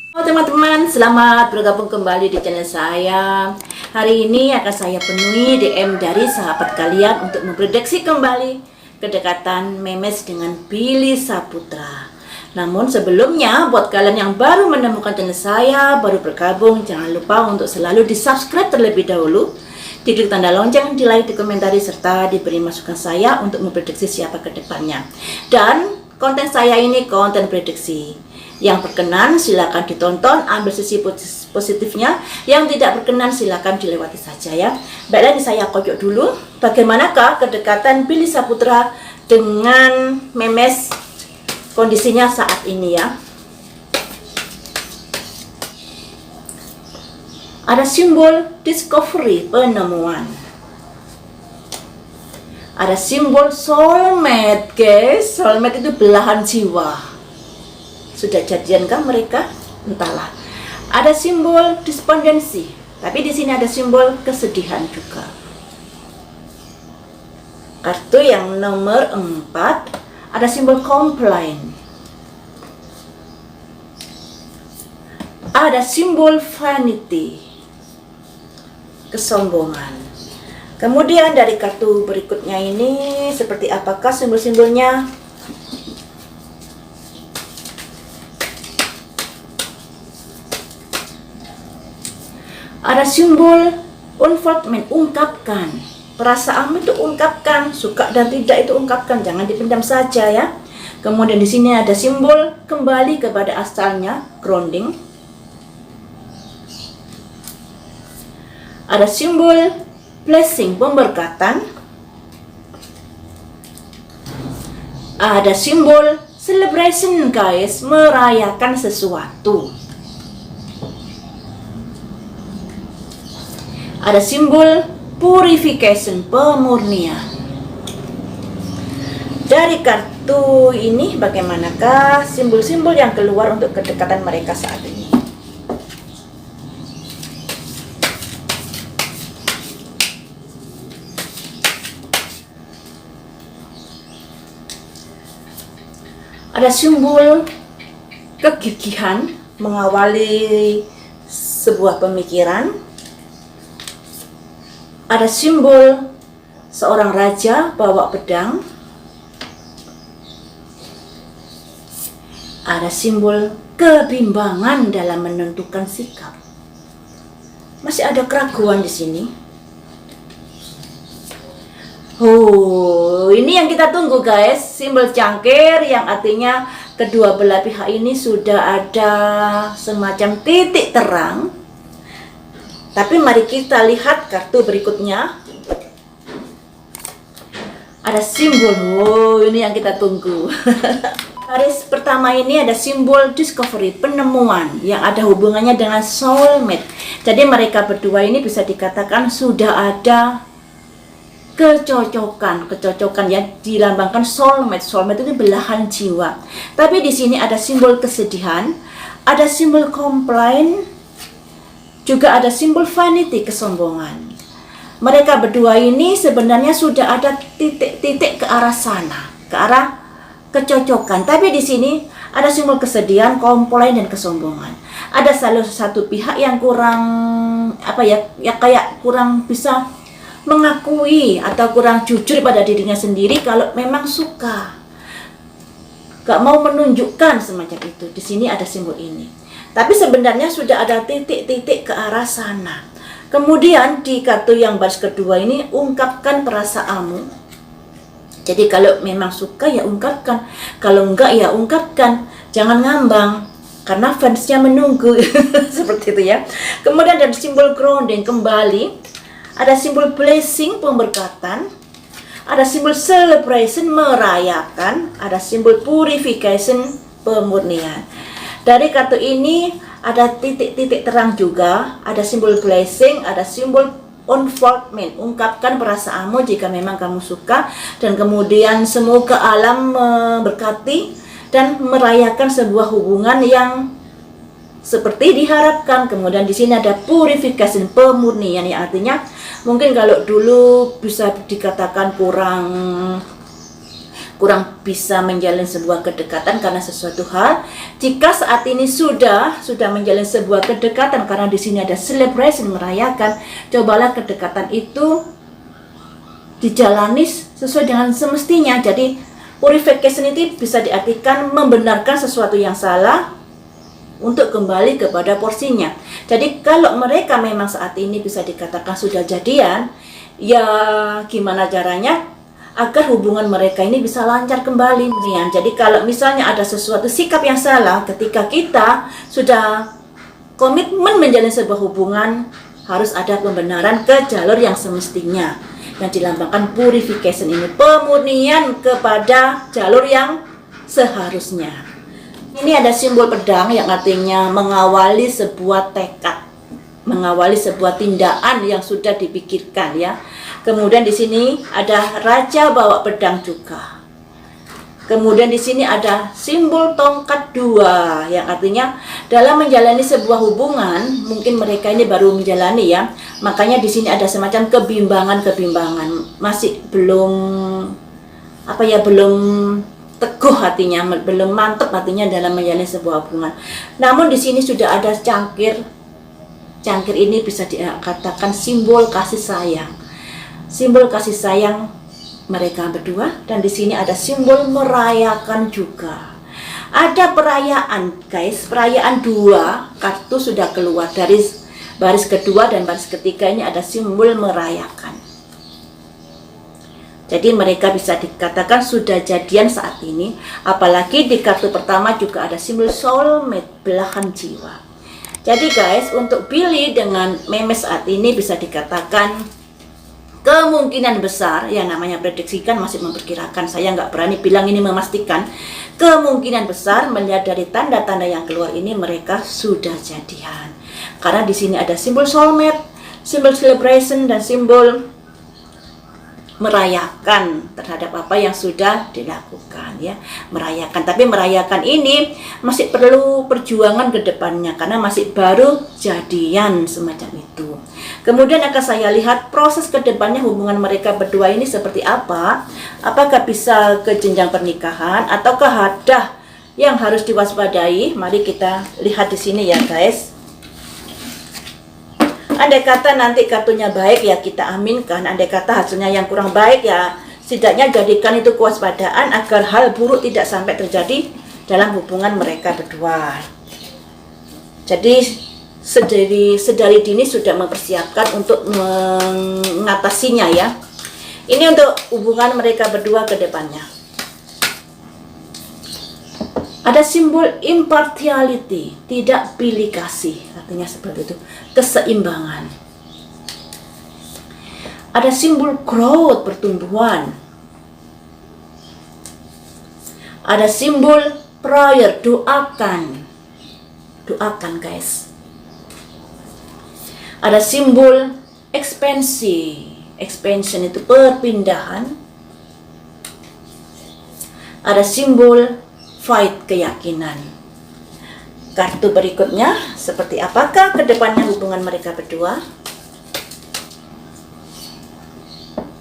Halo teman-teman, selamat bergabung kembali di channel saya. Hari ini akan saya penuhi DM dari sahabat kalian untuk memprediksi kembali kedekatan Memes dengan Billy Saputra. Namun sebelumnya, buat kalian yang baru menemukan channel saya, baru bergabung, jangan lupa untuk selalu di subscribe terlebih dahulu, diklik tanda lonceng, di like, dikomentari, serta diberi masukan saya untuk memprediksi siapa ke depannya. Dan konten saya ini konten prediksi. Yang berkenan silakan ditonton, ambil sisi positifnya. Yang tidak berkenan silakan dilewati saja ya. Baiklah, ini saya kocok dulu. Bagaimanakah kedekatan Billy Saputra dengan Memes kondisinya saat ini ya. Ada simbol discovery, penemuan. Ada simbol soulmate, guys. Soulmate itu belahan jiwa. Sudah jadiankah mereka? Entahlah. Ada simbol despondency, tapi di sini ada simbol kesedihan juga. Kartu yang nomor 4 ada simbol complain. Ada simbol vanity, kesombongan. Kemudian dari kartu berikutnya ini seperti apakah simbol-simbolnya? Ada simbol unfoldment, ungkapkan. Perasaan itu ungkapkan, suka dan tidak itu ungkapkan, jangan dipendam saja ya. Kemudian di sini ada simbol kembali kepada asalnya, grounding. Ada simbol blessing, pemberkatan. Ada simbol celebration, guys, merayakan sesuatu. Ada simbol purification, pemurnian. Dari kartu ini bagaimanakah simbol-simbol yang keluar untuk kedekatan mereka saat ini? Ada simbol kegigihan mengawali sebuah pemikiran. Ada simbol seorang raja bawa pedang. Ada simbol kebimbangan dalam menentukan sikap. Masih ada keraguan di sini. Ini yang kita tunggu, guys. Simbol cangkir yang artinya kedua belah pihak ini sudah ada semacam titik terang. Tapi mari kita lihat kartu berikutnya. Ada simbol, ini yang kita tunggu. Garis pertama ini ada simbol discovery, penemuan yang ada hubungannya dengan soulmate. Jadi mereka berdua ini bisa dikatakan sudah ada kecocokan ya, dilambangkan soulmate. Soulmate itu belahan jiwa. Tapi di sini ada simbol kesedihan, ada simbol complaint, juga ada simbol vanity, kesombongan. Mereka berdua ini sebenarnya sudah ada titik-titik ke arah sana, ke arah kecocokan. Tapi di sini ada simbol kesedihan, komplain, dan kesombongan. Ada salah satu pihak yang kurang kayak kurang bisa mengakui atau kurang jujur pada dirinya sendiri kalau memang suka. Gak mau menunjukkan semacam itu. Di sini ada simbol ini. Tapi sebenarnya sudah ada titik-titik ke arah sana. Kemudian di kartu yang baris kedua ini, ungkapkan perasaanmu. Jadi kalau memang suka ya ungkapkan, kalau enggak ya ungkapkan, jangan ngambang karena fansnya menunggu. Seperti itu ya. Kemudian ada simbol grounding, kembali. Ada simbol blessing, pemberkatan. Ada simbol celebration, merayakan. Ada simbol purification, pemurnian. Dari kartu ini ada titik-titik terang juga, ada simbol blessing, ada simbol unfoldment, ungkapkan perasaanmu jika memang kamu suka, dan kemudian semoga alam memberkati dan merayakan sebuah hubungan yang seperti diharapkan. Kemudian di sini ada purification, pemurnian, yang artinya mungkin kalau dulu bisa dikatakan kurang kurang bisa menjalin sebuah kedekatan karena sesuatu hal. Jika saat ini sudah menjalin sebuah kedekatan karena di sini ada celebration, merayakan, cobalah kedekatan itu dijalani sesuai dengan semestinya. Jadi purification itu bisa diartikan membenarkan sesuatu yang salah untuk kembali kepada porsinya. Jadi kalau mereka memang saat ini bisa dikatakan sudah jadian, ya gimana caranya agar hubungan mereka ini bisa lancar kembali. Jadi kalau misalnya ada sesuatu sikap yang salah ketika kita sudah komitmen menjalin sebuah hubungan, harus ada pembenaran ke jalur yang semestinya. Yang dilambangkan purification ini, pemurnian kepada jalur yang seharusnya. Ini ada simbol pedang yang artinya mengawali sebuah tekad, mengawali sebuah tindakan yang sudah dipikirkan ya. Kemudian di sini ada raja bawa pedang juga. Kemudian di sini ada simbol tongkat 2 yang artinya dalam menjalani sebuah hubungan, mungkin mereka ini baru menjalani ya. Makanya di sini ada semacam kebimbangan, masih belum belum teguh hatinya, belum mantap hatinya dalam menjalani sebuah hubungan. Namun di sini sudah ada cangkir. Cangkir ini bisa dikatakan simbol kasih sayang. Simbol kasih sayang mereka berdua, dan di sini ada simbol merayakan juga. Ada perayaan, guys. Perayaan 2 kartu sudah keluar dari baris kedua dan baris ketiga, ini ada simbol merayakan. Jadi mereka bisa dikatakan sudah jadian saat ini. Apalagi di kartu pertama juga ada simbol soulmate, belahan jiwa. Jadi guys, untuk Billy dengan Memes saat ini bisa dikatakan kemungkinan besar, ya namanya prediksikan masih memperkirakan, saya nggak berani bilang ini memastikan. Kemungkinan besar melihat dari tanda-tanda yang keluar ini mereka sudah jadian. Karena di sini ada simbol soulmate, simbol celebration, dan simbol merayakan terhadap apa yang sudah dilakukan ya, merayakan. Tapi merayakan ini masih perlu perjuangan ke depannya karena masih baru jadian semacam itu. Kemudian akan saya lihat proses ke depannya hubungan mereka berdua ini seperti apa. Apakah bisa ke jenjang pernikahan ataukah ada yang harus diwaspadai? Mari kita lihat di sini ya guys. Andai kata nanti kartunya baik ya kita aminkan, andai kata hasilnya yang kurang baik ya setidaknya jadikan itu kewaspadaan agar hal buruk tidak sampai terjadi dalam hubungan mereka berdua. Jadi sedari dini sudah mempersiapkan untuk mengatasinya ya. Ini untuk hubungan mereka berdua ke depannya. Ada simbol impartiality, tidak pilih kasih, artinya seperti itu, keseimbangan. Ada simbol growth, pertumbuhan. Ada simbol prayer, doakan. Doakan guys. Ada simbol ekspansi, expansion itu perpindahan. Ada simbol fight, keyakinan. Kartu berikutnya seperti apakah kedepannya hubungan mereka berdua?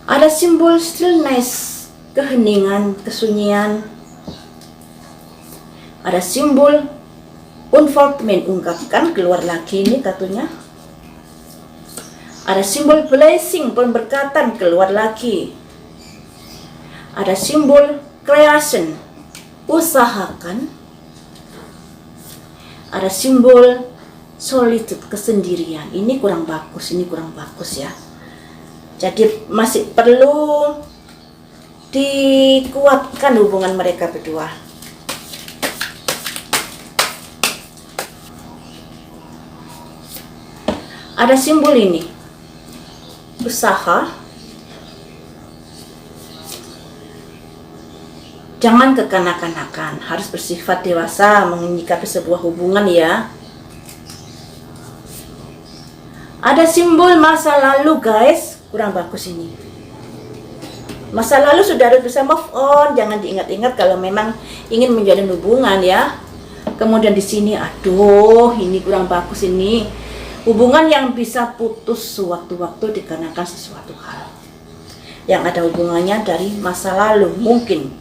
Ada simbol stillness, keheningan, kesunyian. Ada simbol unfoldment, ungkapkan, keluar lagi ini kartunya. Ada simbol blessing, pemberkatan, keluar lagi. Ada simbol creation, usahakan. Ada simbol solitude, kesendirian. Ini kurang bagus, ini kurang bagus ya. Jadi masih perlu dikuatkan hubungan mereka berdua. Ada simbol ini, usaha. Jangan kekanak-kanakan, harus bersifat dewasa menyikapi sebuah hubungan ya. Ada simbol masa lalu guys, kurang bagus ini. Masa lalu sudah harus bisa move on, jangan diingat-ingat kalau memang ingin menjalin hubungan ya. Kemudian di sini, aduh, ini kurang bagus ini. Hubungan yang bisa putus sewaktu-waktu dikarenakan sesuatu hal yang ada hubungannya dari masa lalu mungkin.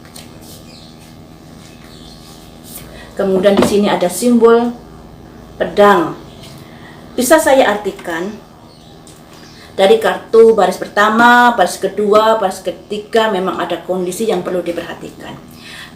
Kemudian di sini ada simbol pedang. Bisa saya artikan dari kartu baris pertama, baris kedua, baris ketiga memang ada kondisi yang perlu diperhatikan.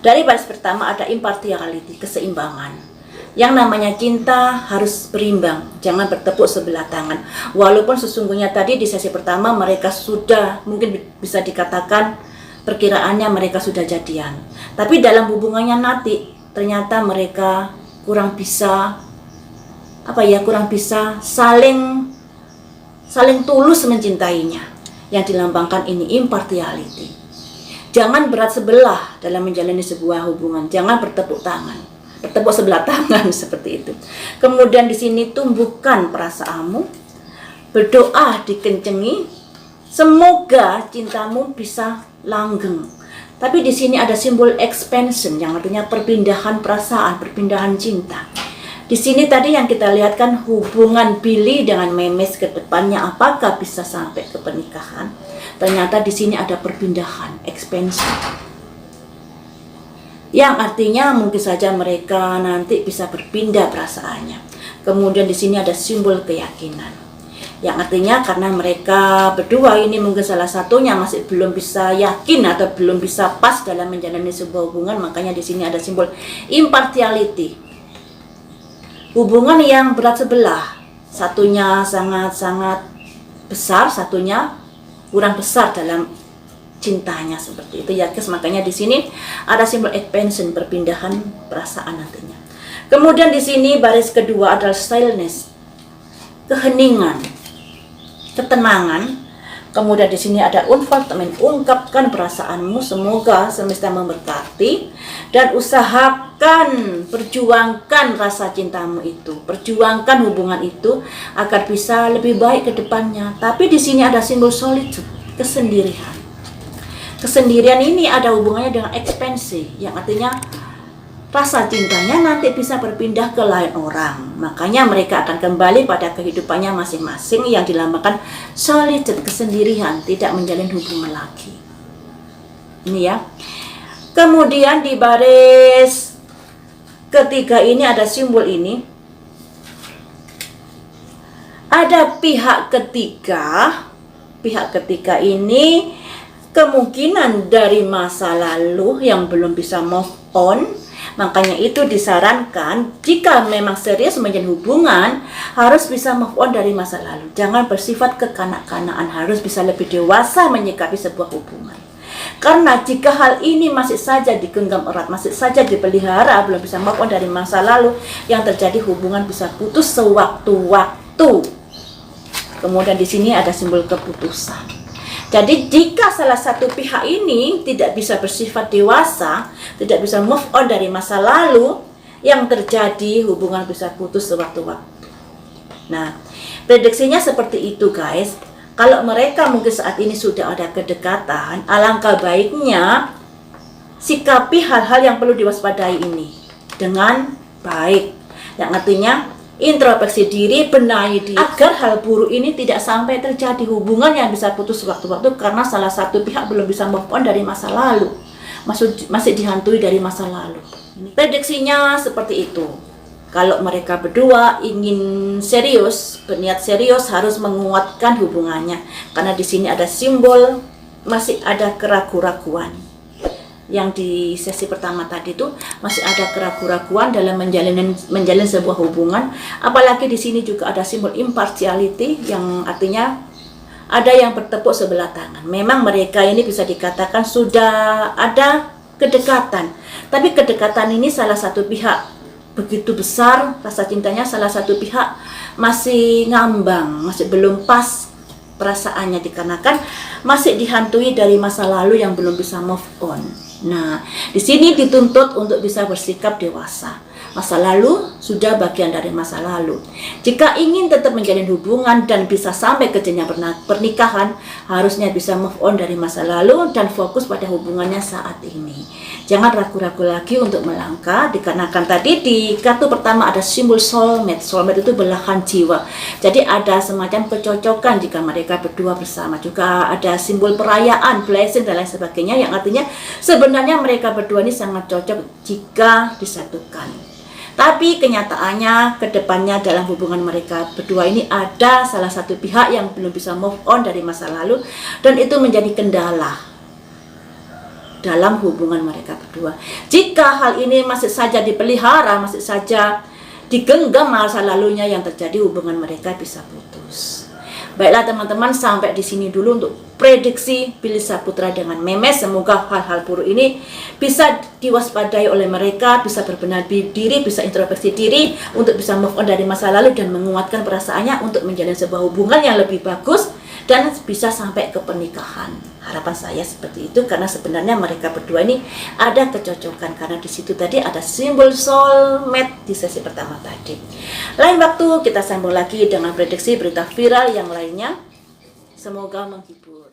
Dari baris pertama ada impartiality, keseimbangan. Yang namanya cinta harus berimbang, jangan bertepuk sebelah tangan. Walaupun sesungguhnya tadi di sesi pertama mereka sudah, mungkin bisa dikatakan perkiraannya mereka sudah jadian. Tapi dalam hubungannya nanti ternyata mereka kurang bisa saling tulus mencintainya. Yang dilambangkan ini impartiality. Jangan berat sebelah dalam menjalani sebuah hubungan, jangan bertepuk sebelah tangan seperti itu. Kemudian di sini tumbuhkan perasaanmu, berdoa dikencengi, semoga cintamu bisa langgeng. Tapi di sini ada simbol expansion yang artinya perpindahan perasaan, perpindahan cinta. Di sini tadi yang kita lihat kan hubungan Billy dengan Memes ke depannya apakah bisa sampai ke pernikahan? Ternyata di sini ada perpindahan, expansion. Yang artinya mungkin saja mereka nanti bisa berpindah perasaannya. Kemudian di sini ada simbol keyakinan. Yang artinya karena mereka berdua ini mungkin salah satunya masih belum bisa yakin atau belum bisa pas dalam menjalani sebuah hubungan, makanya di sini ada simbol impartiality. Hubungan yang berat sebelah, satunya sangat-sangat besar, satunya kurang besar dalam cintanya seperti itu ya guys. Makanya di sini ada simbol expansion, perpindahan perasaan nantinya. Kemudian di sini baris kedua adalah stillness, keheningan, ketenangan. Kemudian di sini ada unfoldment, ungkapkan perasaanmu, semoga semesta memberkati dan usahakan, perjuangkan rasa cintamu itu, perjuangkan hubungan itu agar bisa lebih baik ke depannya. Tapi di sini ada simbol solitude, kesendirian. Kesendirian ini ada hubungannya dengan ekspansi, yang artinya rasa cintanya nanti bisa berpindah ke lain orang. Makanya mereka akan kembali pada kehidupannya masing-masing yang dilambangkan solitude, kesendirian, tidak menjalin hubungan lagi. Ini ya. Kemudian di baris ketiga ini ada simbol ini. Ada pihak ketiga. Pihak ketiga ini kemungkinan dari masa lalu yang belum bisa move on. Makanya itu disarankan jika memang serius menjalin hubungan harus bisa move on dari masa lalu. Jangan bersifat kekanak-kanakan, harus bisa lebih dewasa menyikapi sebuah hubungan. Karena jika hal ini masih saja digenggam erat, masih saja dipelihara, belum bisa move on dari masa lalu, yang terjadi hubungan bisa putus sewaktu-waktu. Kemudian di sini ada simbol keputusan. Jadi jika salah satu pihak ini tidak bisa bersifat dewasa, tidak bisa move on dari masa lalu, yang terjadi hubungan bisa putus sewaktu-waktu. Nah, prediksinya seperti itu guys. Kalau mereka mungkin saat ini sudah ada kedekatan, alangkah baiknya sikapi hal-hal yang perlu diwaspadai ini dengan baik. Yang artinya introspeksi diri, benahi diri agar hal buruk ini tidak sampai terjadi, hubungan yang bisa putus sewaktu-waktu karena salah satu pihak belum bisa move on dari masa lalu, masih dihantui dari masa lalu. Prediksinya seperti itu. Kalau mereka berdua ingin serius, berniat serius, harus menguatkan hubungannya karena di sini ada simbol masih ada keraguan-raguan. Yang di sesi pertama tadi itu masih ada keraguan-raguan dalam menjalin sebuah hubungan. Apalagi di sini juga ada simbol impartiality yang artinya ada yang bertepuk sebelah tangan. Memang mereka ini bisa dikatakan sudah ada kedekatan, tapi kedekatan ini salah satu pihak begitu besar rasa cintanya, salah satu pihak masih ngambang, masih belum pas perasaannya dikarenakan masih dihantui dari masa lalu yang belum bisa move on. Nah, di sini dituntut untuk bisa bersikap dewasa, Masa lalu sudah bagian dari masa lalu. Jika ingin tetap menjalin hubungan dan bisa sampai ke jenjang pernikahan, harusnya bisa move on dari masa lalu dan fokus pada hubungannya saat ini. Jangan ragu-ragu lagi untuk melangkah, dikarenakan tadi di kartu pertama ada simbol soulmate. Soulmate itu belahan jiwa. Jadi ada semacam kecocokan jika mereka berdua bersama. Juga ada simbol perayaan, blessing dan lain sebagainya, yang artinya sebenarnya mereka berdua ini sangat cocok jika disatukan. Tapi kenyataannya kedepannya dalam hubungan mereka berdua ini ada salah satu pihak yang belum bisa move on dari masa lalu, dan itu menjadi kendala dalam hubungan mereka berdua. Jika hal ini masih saja dipelihara, masih saja digenggam masa lalunya, yang terjadi hubungan mereka bisa putus. Baiklah teman-teman, sampai di sini dulu untuk prediksi Billy Saputra dengan Memes. Semoga hal-hal buruk ini bisa diwaspadai oleh mereka, bisa berbenah diri, bisa introspeksi diri untuk bisa move on dari masa lalu dan menguatkan perasaannya untuk menjalin sebuah hubungan yang lebih bagus dan bisa sampai ke pernikahan. Harapan saya seperti itu, karena sebenarnya mereka berdua ini ada kecocokan, karena di situ tadi ada simbol soulmate di sesi pertama tadi. Lain waktu kita sambung lagi dengan prediksi berita viral yang lainnya. Semoga menghibur.